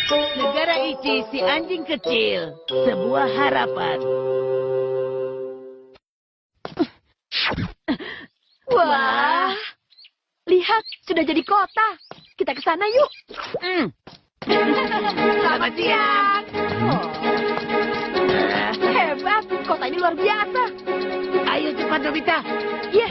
Negara Ichi, si anjing kecil. Sebuah harapan. Wah, lihat, sudah jadi kota. Kita ke sana yuk. Selamat siang. Hebat, kota ini luar biasa. Ayo cepat, Nobita. Iya.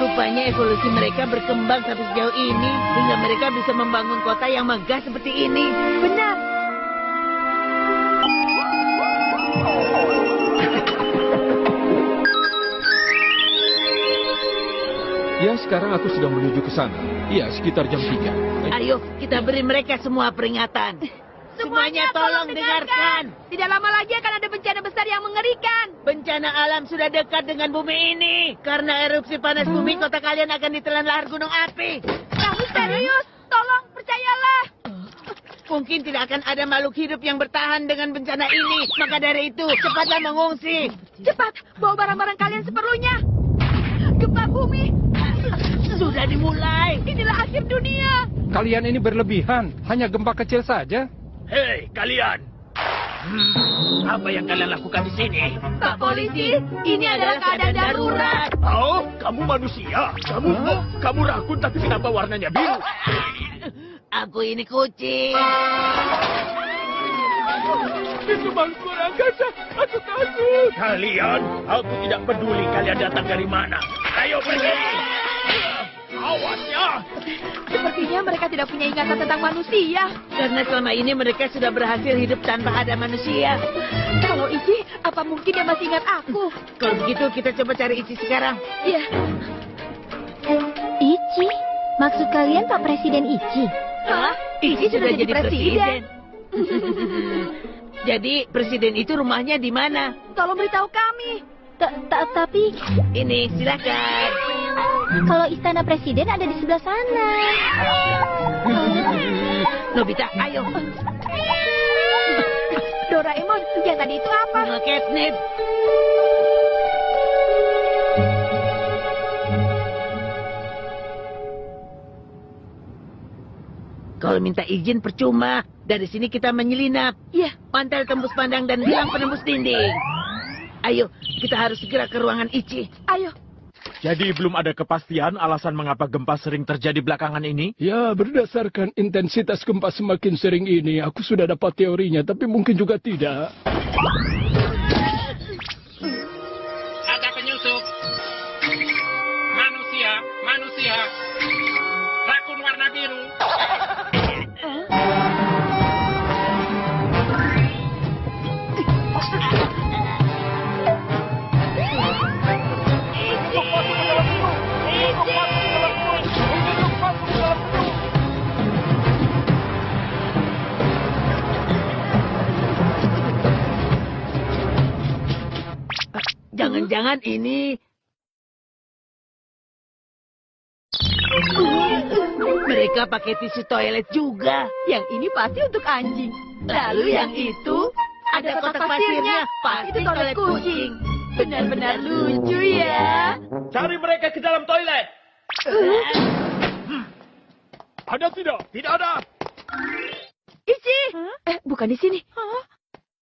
Rupanya evolusi mereka berkembang sampai sejauh ini, hingga mereka bisa membangun kota yang megah seperti ini. Benar. Ya, sekarang aku sedang menuju ke sana. Iya, sekitar jam 3. Ayo, kita beri mereka semua peringatan. Semuanya tolong dengarkan. Tidak lama lagi akan ada bencana besar yang mengerikan. Bencana alam sudah dekat dengan bumi ini. Karena erupsi panas bumi, kota kalian akan ditelan lahar gunung api. Kamu serius? Tolong, percayalah. Mungkin tidak akan ada makhluk hidup yang bertahan dengan bencana ini. Maka dari itu, cepatlah mengungsi. Cepat, bawa barang-barang kalian seperlunya. Gempa bumi. Sudah dimulai. Inilah akhir dunia. Kalian ini berlebihan. Hanya gempa kecil saja. Hei, kalian! Apa yang kalian lakukan di sini? Pak Polisi, ini adalah keadaan darurat. Oh, kamu manusia. Kamu rakun tapi kenapa warnanya biru? Aku ini kucing. Itu bangkuan angkasa. Aku takut. Kalian, aku tidak peduli kalian datang dari mana. Ayo pergi. Awas ya. Sepertinya mereka tidak punya ingatan tentang manusia. Karena selama ini mereka sudah berhasil hidup tanpa ada manusia. Kalau Ichi, apa mungkin dia masih ingat aku? Kalau begitu, kita coba cari Ichi sekarang. Iya. Ichi? Maksud kalian Pak Presiden Ichi? Hah? Ichi sudah jadi presiden. Jadi, presiden itu rumahnya di mana? Tolong beritahu kami. Tapi Ini, silakan. kalau istana presiden ada di sebelah sana. Nobita, ayo. Doraemon, yang tadi itu apa? Catnip. Kalau minta izin percuma. Dari sini kita menyelinap. Iya. Mantel tembus pandang dan bilang penembus dinding. Ayo, kita harus segera ke ruangan Ichi. Ayo. Jadi belum ada kepastian alasan mengapa gempa sering terjadi belakangan ini? Ya, berdasarkan intensitas gempa semakin sering ini, aku sudah dapat teorinya, tapi mungkin juga tidak. Ada penyusup. Manusia. Rakun warna biru. Jangan-jangan ini... Mereka pakai tisu toilet juga. Yang ini pasti untuk anjing. Lalu yang itu ada kotak pasirnya. Pasti itu toilet kucing. Benar-benar lucu ya. Cari mereka ke dalam toilet. Ada tidak? Tidak ada. Ichi. Bukan di sini.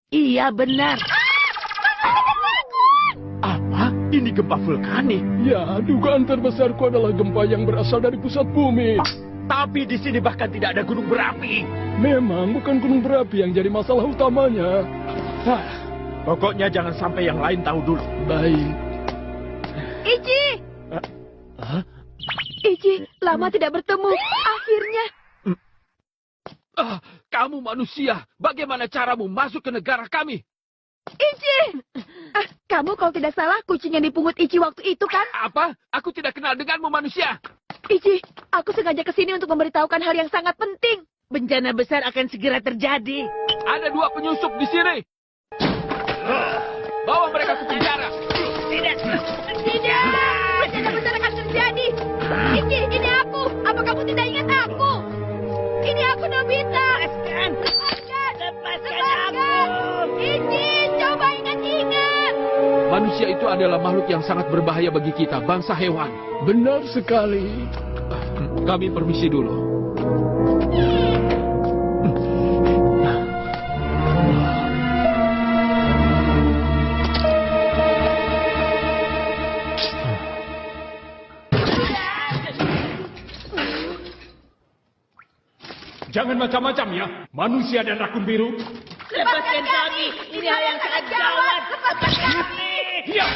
Iya, benar. Apa? Ini gempa vulkanik. Ya, dugaan terbesarku adalah gempa yang berasal dari pusat bumi. Tapi di sini bahkan tidak ada gunung berapi. Memang bukan gunung berapi yang jadi masalah utamanya. Pokoknya jangan sampai yang lain tahu dulu. Baik. Ichi. Ichi, lama tidak bertemu. Akhirnya. Kamu manusia, bagaimana caramu masuk ke negara kami? Ichi. Kamu kalau tidak salah kucing yang dipungut Ichi waktu itu kan? Apa? Aku tidak kenal denganmu manusia. Ichi, aku sengaja kesini untuk memberitahukan hal yang sangat penting. Bencana besar akan segera terjadi. Ada 2 penyusup di sini. Bawa mereka ke penjara. Tidak. Tidak. Bencana besar akan terjadi. Ichi, ini aku. Apa kamu tidak ingat aku? Ini aku, Nobita. Lepaskan aku. Ichi, coba ingat-ingat. Manusia itu adalah makhluk yang sangat berbahaya bagi kita, bangsa hewan. Benar sekali. Kami permisi dulu. Jangan macam-macam ya, manusia dan rakun biru. Lepaskan kami. Ini hal yang sangat gawat. Lepaskan kami. Ya.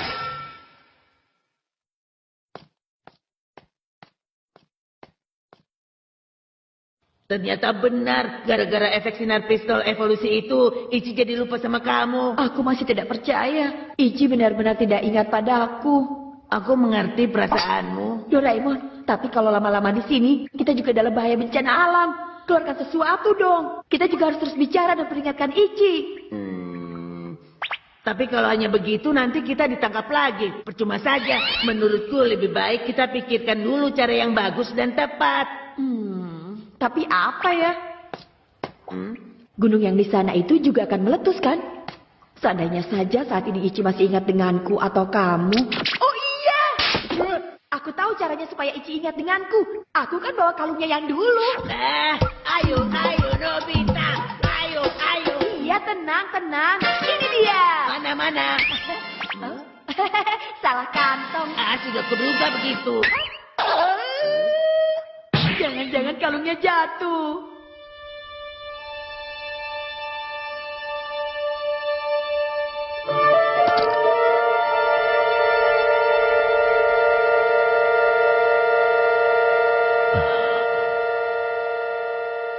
Ternyata benar. Gara-gara efek sinar pistol evolusi itu, Ichi jadi lupa sama kamu. Aku masih tidak percaya. Ichi benar-benar tidak ingat padaku. Aku mengerti perasaanmu. Doraemon, tapi kalau lama-lama di sini, kita juga dalam bahaya bencana alam. Keluarkan sesuatu dong. Kita juga harus terus bicara dan peringatkan Ichi. Tapi kalau hanya begitu, nanti kita ditangkap lagi. Percuma saja. Menurutku lebih baik kita pikirkan dulu cara yang bagus dan tepat. Tapi apa ya? Gunung yang di sana itu juga akan meletus kan? Seandainya saja saat ini Ichi masih ingat denganku atau kamu. Oh iya! Aku tahu caranya supaya Ichi ingat denganku. Aku kan bawa kalungnya yang dulu. Ayo, Nobita. Ayo. Iya, tenang. Ini dia. Mana? Salah kantong. Sudah kuduga begitu. Jangan-jangan kalungnya jatuh.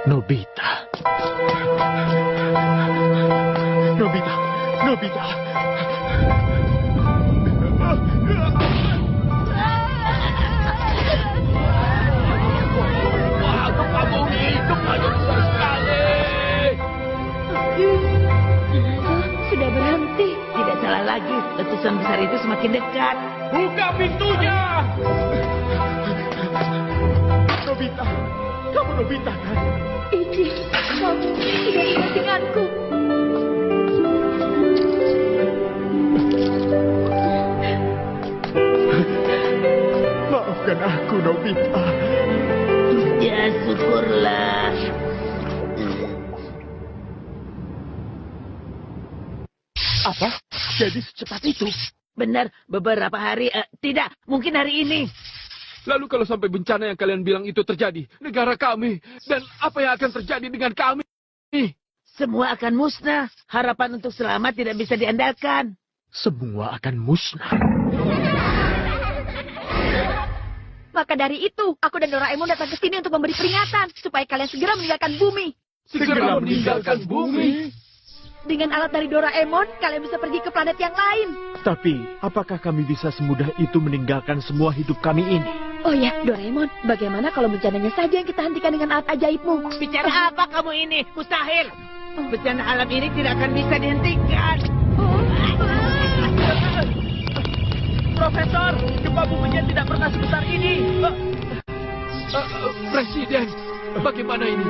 Nobita. Wah, gempa bumi. Gempanya besar sekali. Sudah berhenti. Tidak salah lagi. Letusan besar itu semakin dekat. Buka pintunya. Nobita. Kamu Nobita kan? Ichi, kamu tidak ingat denganku. Maafkan aku, Nobita. Ya, syukurlah. Apa? Jadi secepat itu? Benar, beberapa hari, tidak, mungkin hari ini. Lalu kalau sampai bencana yang kalian bilang itu terjadi, negara kami, dan apa yang akan terjadi dengan kami? Semua akan musnah. Harapan untuk selamat tidak bisa diandalkan. Semua akan musnah. Maka dari itu, aku dan Doraemon datang ke sini untuk memberi peringatan supaya kalian segera meninggalkan bumi. Segera meninggalkan bumi. Dengan alat dari Doraemon, kalian bisa pergi ke planet yang lain. Tapi, apakah kami bisa semudah itu meninggalkan semua hidup kami ini? Oh ya, Doraemon, bagaimana kalau bencananya saja yang kita hentikan dengan alat ajaibmu? Bicara apa kamu ini? Mustahil. Bencana alam ini tidak akan bisa dihentikan. Profesor, gempa buminya tidak pernah sebesar ini. Presiden, bagaimana ini?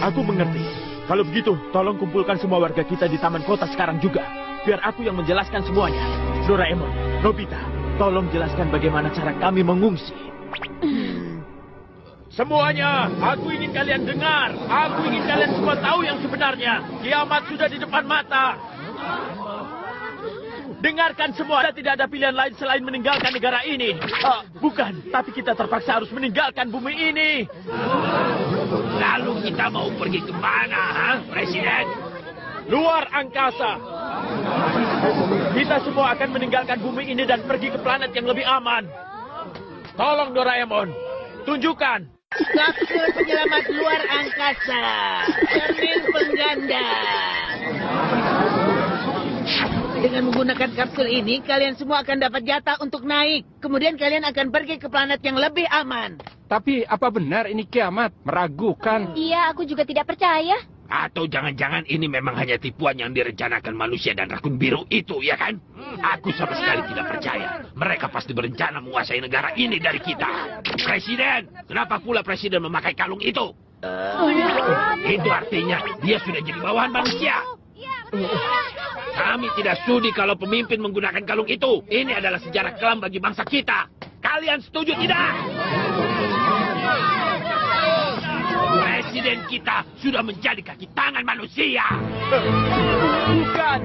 Aku mengerti. Kalau begitu, tolong kumpulkan semua warga kita di taman kota sekarang juga. Biar aku yang menjelaskan semuanya. Doraemon, Nobita, tolong jelaskan bagaimana cara kami mengungsi. Semuanya, aku ingin kalian dengar. Aku ingin kalian semua tahu yang sebenarnya. Kiamat sudah di depan mata. Dengarkan semua, tidak ada pilihan lain selain meninggalkan negara ini. Bukan, tapi kita terpaksa harus meninggalkan bumi ini. Lalu kita mau pergi ke mana, Presiden? Luar angkasa. Kita semua akan meninggalkan bumi ini dan pergi ke planet yang lebih aman. Tolong Doraemon, tunjukkan. Kapsul penyelamat luar angkasa. Cermin pengganda. Dengan menggunakan kapsul ini, kalian semua akan dapat jatah untuk naik. Kemudian kalian akan pergi ke planet yang lebih aman. Tapi apa benar ini kiamat? Meragukan. Iya, aku juga tidak percaya. Atau jangan-jangan ini memang hanya tipuan yang direncanakan manusia dan rakun biru itu, ya kan? Aku sama sekali tidak percaya. Mereka pasti berencana menguasai negara ini dari kita. Presiden, kenapa pula Presiden memakai kalung itu? Itu artinya dia sudah jadi bawahan manusia. Kami tidak sudi kalau pemimpin menggunakan kalung itu. Ini adalah sejarah kelam bagi bangsa kita. Kalian setuju tidak? Presiden kita sudah menjadi kaki tangan manusia.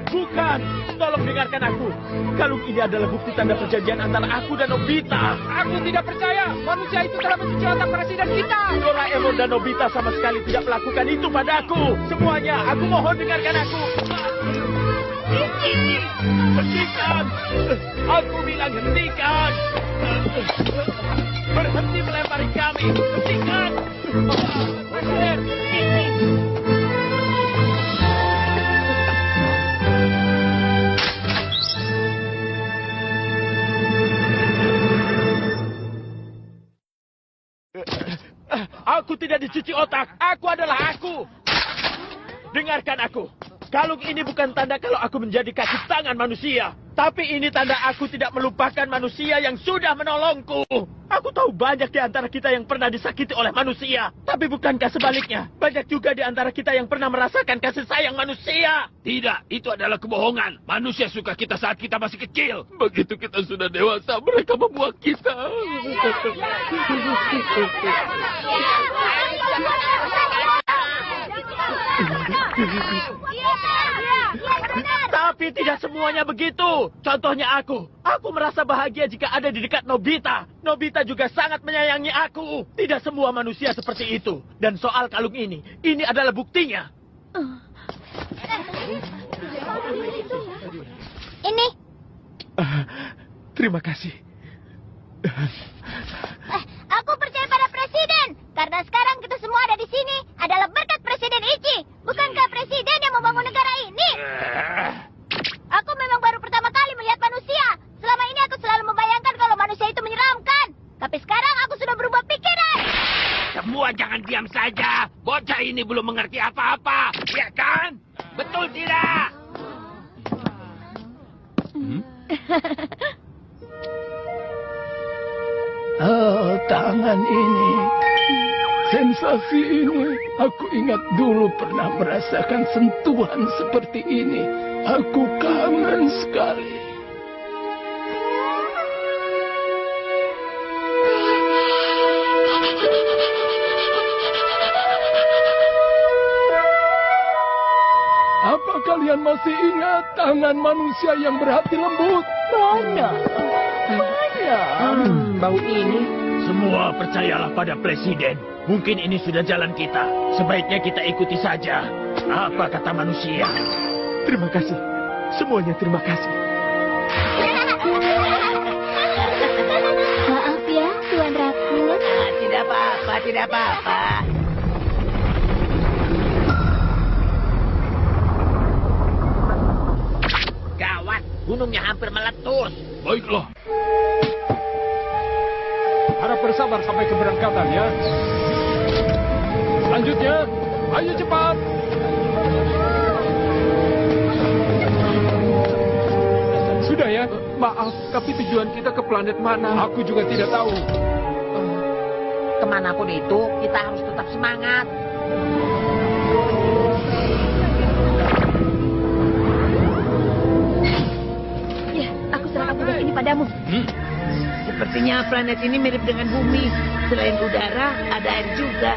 Bukan. Tolong dengarkan aku. Kalung ini adalah bukti tanda perjanjian antara aku dan Nobita. Aku tidak percaya. Manusia itu telah mencuci otak presiden kita. Doraemon dan Nobita sama sekali tidak melakukan itu padaku. Semuanya, aku mohon dengarkan aku. Hentikan! Aku bilang hentikan! Berhenti melempari kami! Hentikan! Presiden! Aku tidak dicuci otak. Aku adalah aku. Dengarkan aku. Kalung ini bukan tanda kalau aku menjadi kaki tangan manusia. Tapi ini tanda aku tidak melupakan manusia yang sudah menolongku. Aku tahu banyak di antara kita yang pernah disakiti oleh manusia. Tapi bukankah sebaliknya? Banyak juga di antara kita yang pernah merasakan kasih sayang manusia. Tidak, itu adalah kebohongan. Manusia suka kita saat kita masih kecil. Begitu kita sudah dewasa, mereka membuang kita. Tapi tidak semuanya begitu. Contohnya aku. Aku merasa bahagia jika ada di dekat Nobita. Nobita juga sangat menyayangi aku. Tidak semua manusia seperti itu. Dan soal kalung ini adalah buktinya. Ini. Terima kasih. Aku percaya pada presiden. Karena sekarang kita semua ada di sini adalah berkat Presiden Ichi. Bukankah presiden yang membangun negara ini? Aku memang baru pertama kali melihat manusia. Selama ini aku selalu membayangkan kalau manusia itu menyeramkan. Tapi sekarang aku sudah berubah pikiran. Semua jangan diam saja. Bocah ini belum mengerti apa-apa. Ya kan? Betul tidak? Oh, tangan ini. Sensasi ini. Aku ingat dulu pernah merasakan sentuhan seperti ini. Aku kangen sekali. Apa kalian masih ingat tangan manusia yang berhati lembut? Mana? Bau ini. Semua percayalah pada presiden. Mungkin ini sudah jalan kita. Sebaiknya kita ikuti saja. Apa kata manusia? Terima kasih. Semuanya terima kasih. Maaf ya, Tuan Rakun. Tidak apa-apa, tidak apa-apa. Gawat, gunungnya hampir meletus. Baiklah. Harap bersabar sampai keberangkatan ya. Selanjutnya, ayo cepat. Sudah ya? Maaf, tapi tujuan kita ke planet mana? Aku juga tidak tahu. Kemanapun itu, kita harus tetap semangat. Ya, aku serahkan tugas ini padamu. Sepertinya planet ini mirip dengan bumi. Selain udara, ada air juga.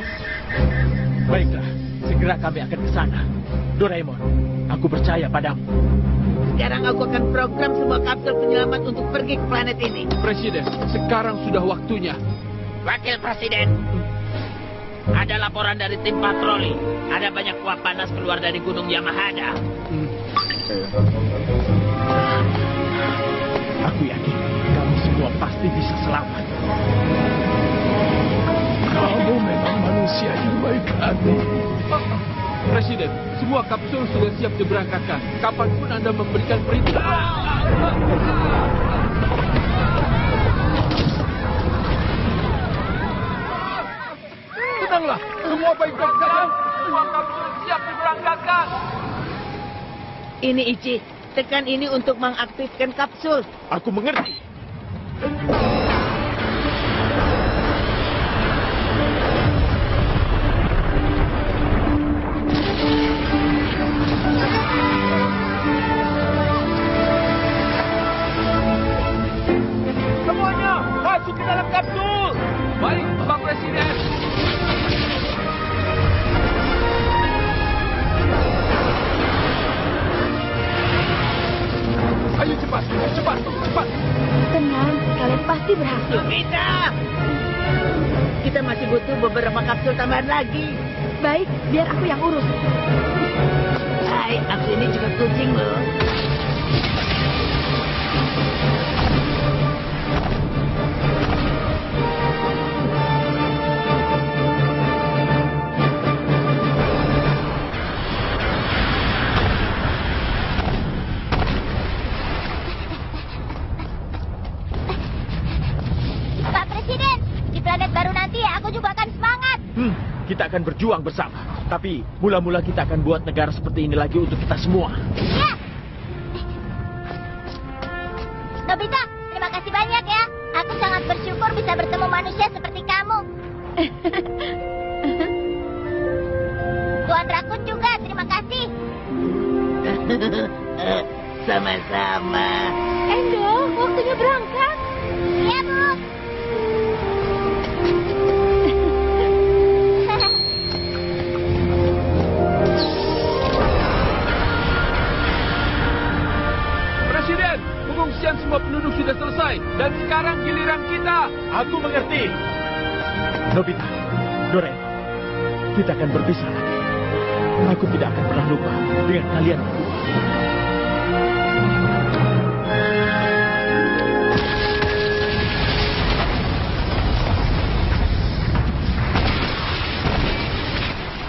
Baiklah, segera kami akan ke sana. Doraemon, aku percaya padamu. Sekarang aku akan program semua kapsul penyelamat untuk pergi ke planet ini. Presiden, sekarang sudah waktunya. Wakil Presiden, ada laporan dari tim patroli. Ada banyak uap panas keluar dari gunung Yamahada. Aku yakin kamu semua pasti bisa selamat. Kamu memang manusia yang baik hati. Presiden, semua kapsul sudah siap diberangkatkan. Kapanpun Anda memberikan perintah. Tenanglah, semua baik-baik saja. Semua kapsul siap diberangkatkan. Ini Ichi, tekan ini untuk mengaktifkan kapsul. Aku mengerti. ke dalam kapsul. Baik, Pak Presiden. Ayo cepat, cepat, cepat. Tenang, kalian pasti berhasil. Nobita! Kita masih butuh beberapa kapsul tambahan lagi. Baik, biar aku yang urus. Hai, aku ini juga kucing loh. Pak Presiden, di planet baru nanti aku juga akan semangat. Kita akan berjuang bersama. Tapi mula-mula kita akan buat negara seperti ini lagi untuk kita semua. Ya. Nobita, terima kasih banyak ya. Aku sangat bersyukur bisa bertemu manusia seperti kamu. Tuan Rakun juga, terima kasih. Sama-sama. Endel, waktunya berangkat. Iya, Bu. Presiden, pengungsian semua penduduk sudah selesai. Dan sekarang giliran kita. Aku mengerti. Nobita, Doraemon, kita akan berpisah lagi. Aku tidak akan pernah lupa dengan kalian berdua.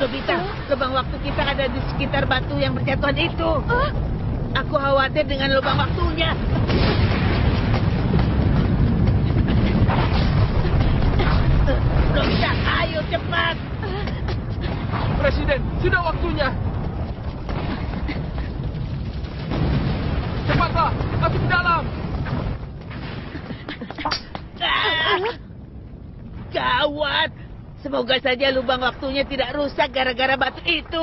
Nobita, lubang waktu kita ada di sekitar batu yang berjatuhan itu. Aku khawatir dengan lubang waktunya. Nobita, ayo cepat. Presiden, sudah waktunya. Cepatlah, masuk ke dalam. Gawat. Semoga saja lubang waktunya tidak rusak gara-gara batu itu.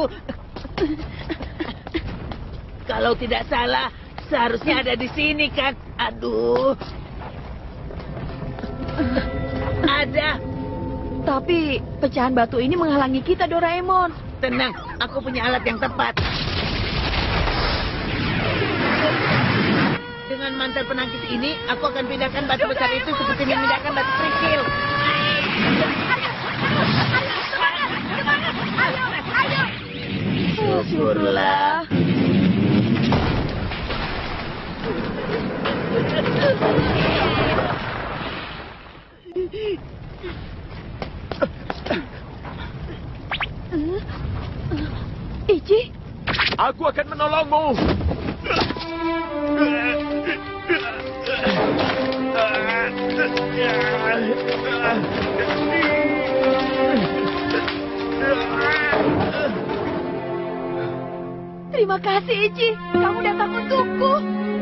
Kalau tidak salah, seharusnya ada di sini kan? Aduh. Ada. Tapi pecahan batu ini menghalangi kita, Doraemon. Tenang, aku punya alat yang tepat. Dengan mantel penangkis ini, aku akan pindahkan batu besar itu seperti memindahkan batu kerikil. Syukurlah. Ichi, Aku akan menolongmu. terima kasih Ichi. Kamu datang untukku.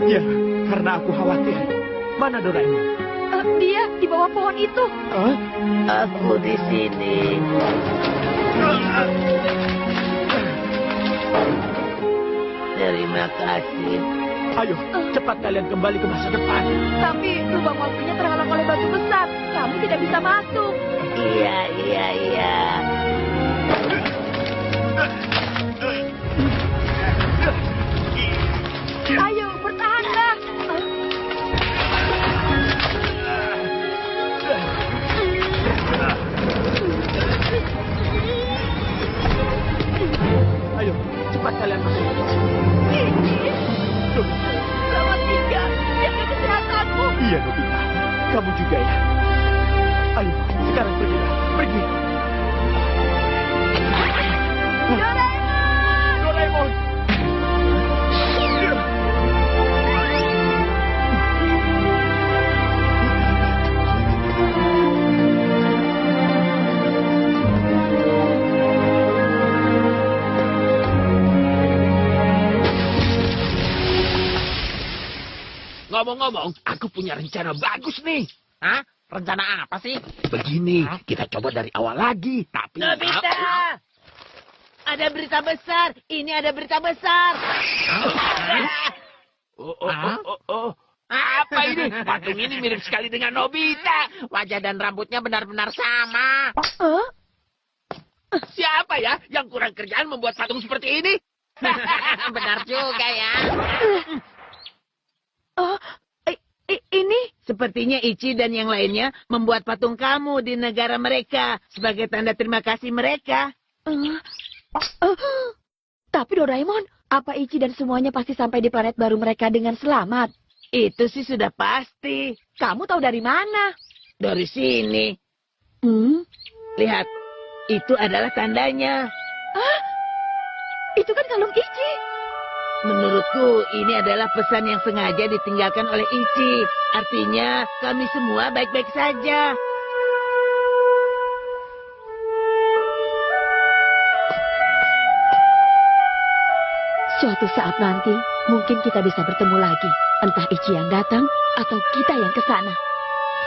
Ya, karena aku khawatir. Mana Doraemon? Dia di bawah pohon itu. Aku di sini. Terima kasih. Ayo, cepat kalian kembali ke masa depan. Tapi lubang waktunya terhalang oleh batu besar. Kamu tidak bisa masuk. Iya. Ayo, bertahanlah. Ayo, cepat kalian masuk. Selamat tinggal. Jaga kesehatanmu. Iya, Nobita. Kamu juga ya. Ayo, sekarang pergi. Pergi. Doraemon! Ngomong-ngomong, aku punya rencana bagus nih. Hah? Rencana apa sih? Begini, kita coba dari awal lagi. Tapi... Nobita! Ada berita besar. Ini ada berita besar. Apa ini? Patung ini mirip sekali dengan Nobita. Wajah dan rambutnya benar-benar sama. Siapa ya yang kurang kerjaan membuat patung seperti ini? Benar juga ya. Ini? Sepertinya Ichi dan yang lainnya membuat patung kamu di negara mereka sebagai tanda terima kasih mereka. Tapi Doraemon, apa Ichi dan semuanya pasti sampai di planet baru mereka dengan selamat? Itu sih sudah pasti. Kamu tahu dari mana? Dari sini. Lihat, itu adalah tandanya. Itu kan kalung Ichi. Menurutku ini adalah pesan yang sengaja ditinggalkan oleh Ichi. Artinya kami semua baik-baik saja. Suatu saat nanti, mungkin kita bisa bertemu lagi. Entah Ichi yang datang, atau kita yang ke sana.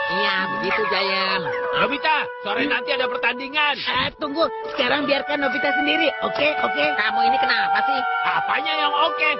Iya, begitu Giant. Nobita, sore nanti ada pertandingan. Tunggu, sekarang biarkan Nobita sendiri. Oke? Kamu ini kenapa sih? Apanya yang oke?